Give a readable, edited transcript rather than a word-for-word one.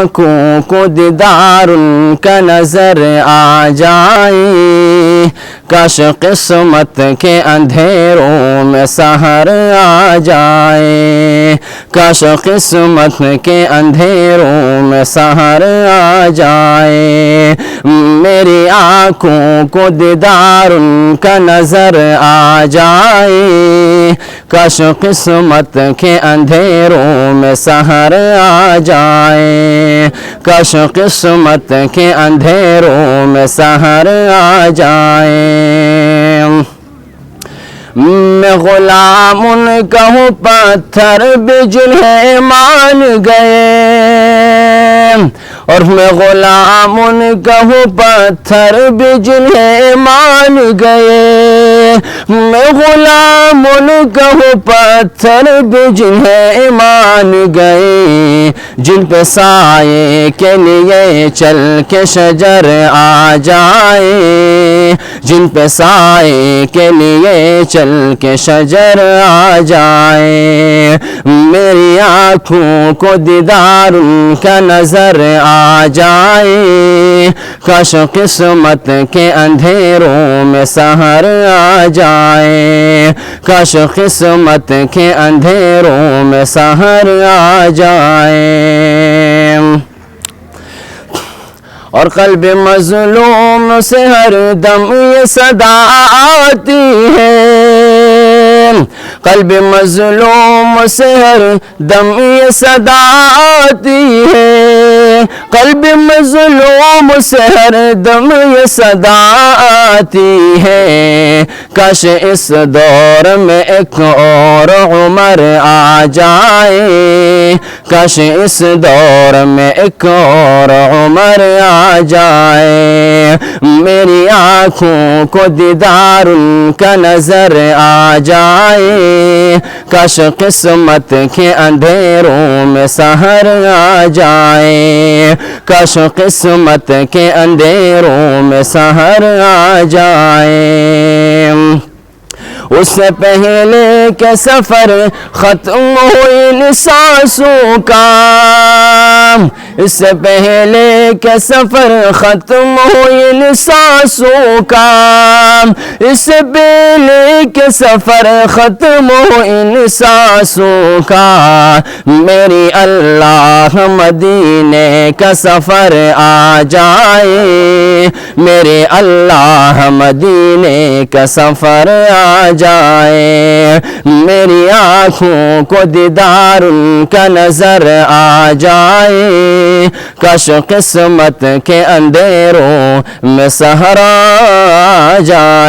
آنکھوں کو دیدار ان کا نظر آ جائے، کاش قسمت کے اندھیروں میں سحر آ جائے، کاش قسمت کے اندھیروں میں سحر آ جائے، میری آنکھوں کو دیدار ان کا نظر آ جائے، کاش قسمت کے اندھیروں میں سحر آ جائے، کاش قسمت کے اندھیروں میں سحر آ جائے۔ میں غلام ان کا ہوں، پتھر بھی جنہیں مان گئے، اور میں غلام ان کا ہوں، پتھر بھی جنہیں مان گئے، میں غلام ان کا ہوں، پتھر بھی جنہیں مان گئے، جن پہ سائے کے لیے چل کے شجر آ جائے، جن پہ سائے کے لیے چل کے شجر آ جائے، میری آنکھوں کو دیدار ان کا نظر آ جائے، کاش قسمت کے اندھیروں میں سحر آ جائے، کاش قسمت کے اندھیروں میں سحر آ جائے۔ اور قلب مظلوم سے ہر دم یہ صدا آتی ہے، قلب مظلوم سے ہر دم یہ صدا آتی ہے، قلب مظلوم سے ہر دم یہ صدا آتی ہے، کاش اس دور میں ایک اور عمر آ جائے، کاش اس دور میں ایک اور عمر آ جائے، میری آنکھوں کو دیدار ان کا نظر آ جائے، کاش قسمت کے اندھیروں میں سحر آ جائے، کاش قسمت کے اندھیروں میں سحر آ جائے۔ اس سے پہلے کہ سفر ختم ہوئی ان سانسوں کا، اس سے پہلے کہ سفر ختم ہوئی ان سانسوں کا، اس سے پہلے کہ سفر ختم ہوئی ان سانسوں کا، میری اللہ مدینے کا سفر آ جائے، میرے اللہ مدینے کا سفر آ جائے، میری آنکھوں کو دیدار ان کا نظر آ جائے، کاش قسمت کے اندھیروں میں سحر آ جائے۔